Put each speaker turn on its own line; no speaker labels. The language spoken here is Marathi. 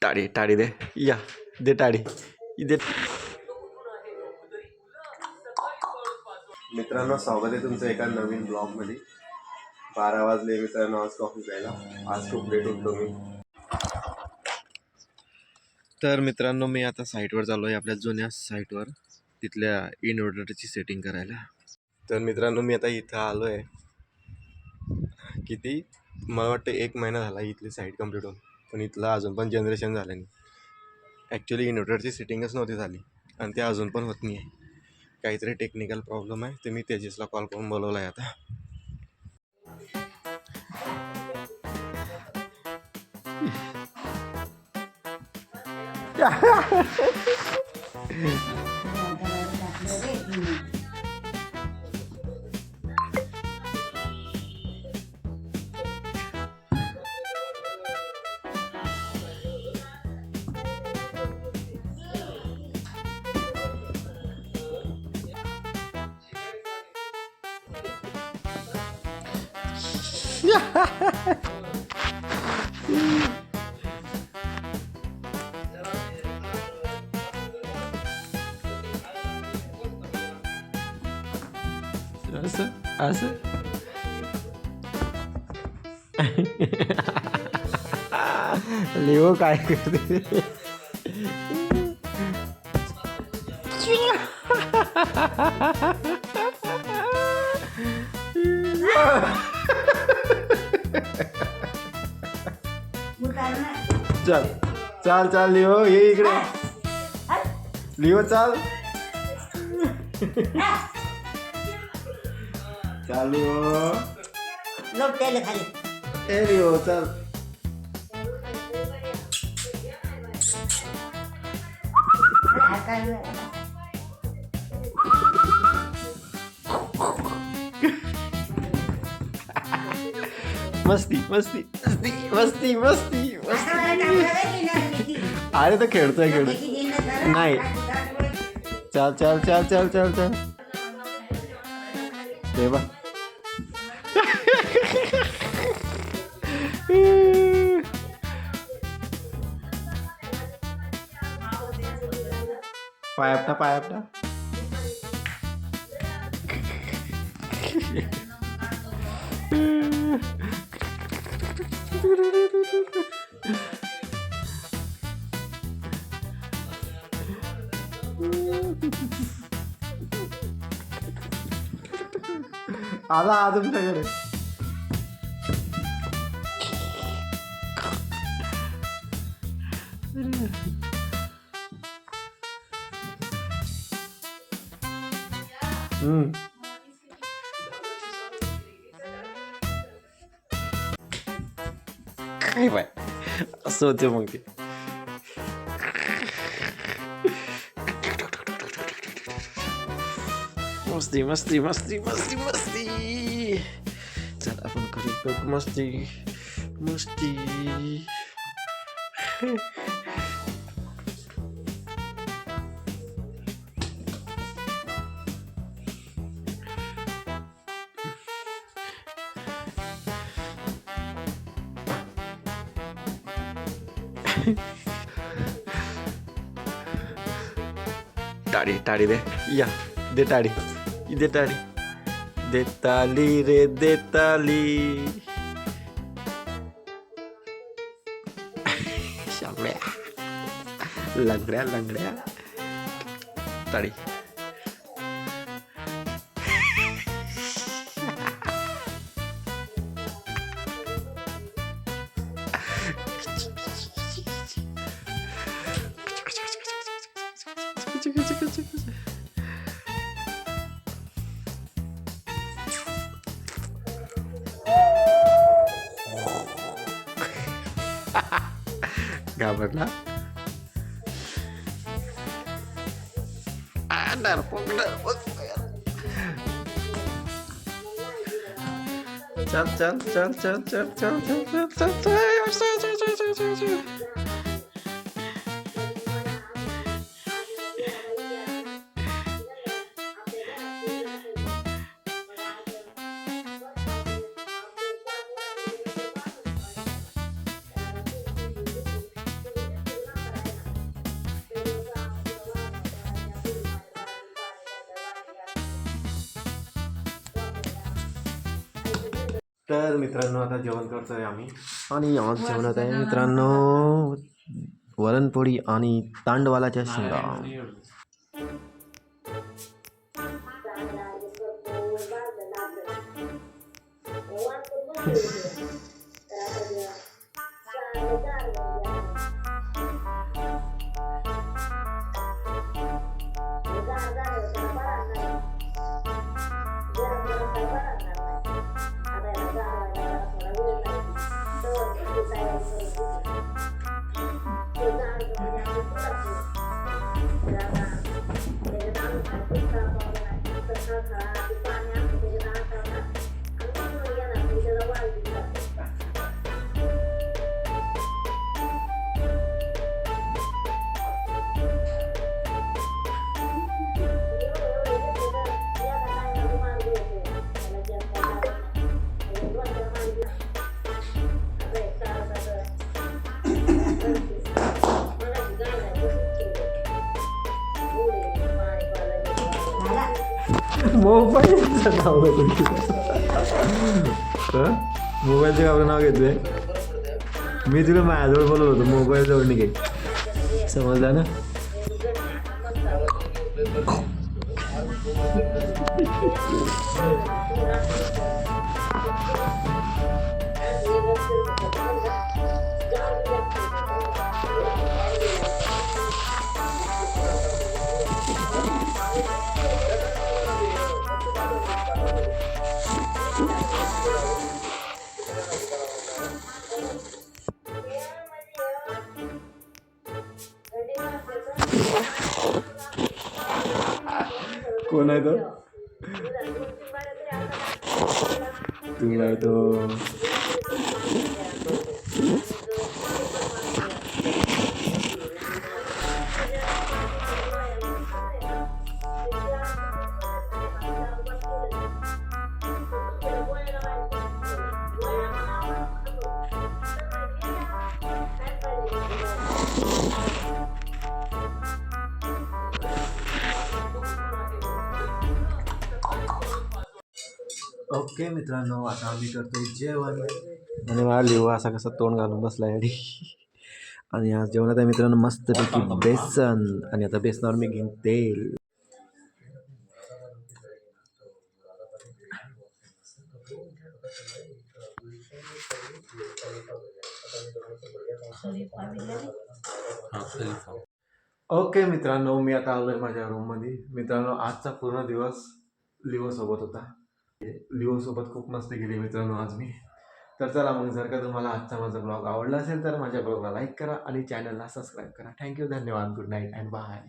टाळी टाळी दे या दे टाळी दे. मित्रांनो स्वागत आहे तुमचं एका नवीन ब्लॉगमध्ये. 12 वाजले मित्रांनो आज कॉफी प्यायला. आज खूप लेट उठलो मी. तर मित्रांनो मी आता साईटवर चाललो आहे, आपल्या जुन्या साईटवर, तिथल्या इन्व्हर्टरची सेटिंग करायला. तर मित्रांनो मी आता इथं आलो आहे. किती मला वाटतं 1 महिना झाला इथली साईट कंप्लीट होऊन, पण इथलं अजून पण जनरेशन झालं नाही. ॲक्च्युली इन्व्हर्टरची सेटिंगच नव्हती झाली आणि ते अजून पण होत नाही आहे. काहीतरी टेक्निकल प्रॉब्लेम आहे. तर मी तेजसला कॉल करून बोलवला आहे आता. असं असं लिओ काय करते. चल चाल चाल लिओ ये इकडे. लिओ चाल चाल लिओ. ए लिओ चल. मस्ती मस्ती मस्ती मस्ती मस्ती मस्ती. अरे तो खेळतोय नाही. चल चल चल चल चल चल ते बा. पाय आपटा पाय आपटा. आला तुमच्याकडे. काय बाय असं होते मग ते. मस्ती मस्ती मस्ती मस्ती मस्ती. चल आपण करू मस्ती मस्ती. टाळी टाळी दे या दे टाळी दे टाळी दे ताली रे दे ताली. शामड्या लंगड्या लंगड्या टाळी. घाबरला. चल चल चल चल चल चल चल चल चल चल. तर मित्रांनो आता जेवण करतोय आम्ही आणि आज जेवणात आहे मित्रांनो वरणपोळी आणि तांडवालाच्या शेंगा. मोबाईलचं नाव मोबाईलचं आपलं नाव घेतोय मी तुला माझ्याजवळ बोलत होतो मोबाईल जवळ निघे समजला ना. कोण आहे तो तू आहे तो ओके मित्रांनो आता आम्ही करतोय जेवण आणि मला लिहू असा कसा तोंड घालून बसलाय आणि आज जेवणात आहे मित्रांनो मस्तपैकी बेसन आणि आता बेसनावर मी घेईन तेल. ओके मित्रांनो मी आता आलोय माझ्या रूममध्ये. मित्रांनो आजचा पूर्ण दिवस लिओ सोबत होता. लिओ सोबत खूप मस्ती केली मित्रांनो आज मी. तर चला मग जर का तुम्हाला आजचा माझा ब्लॉग आवडला असेल तर माझ्या ब्लॉगला लाईक करा आणि चॅनलला सबस्क्राईब करा. थँक्यू, धन्यवाद, गुड नाईट अँड बाय.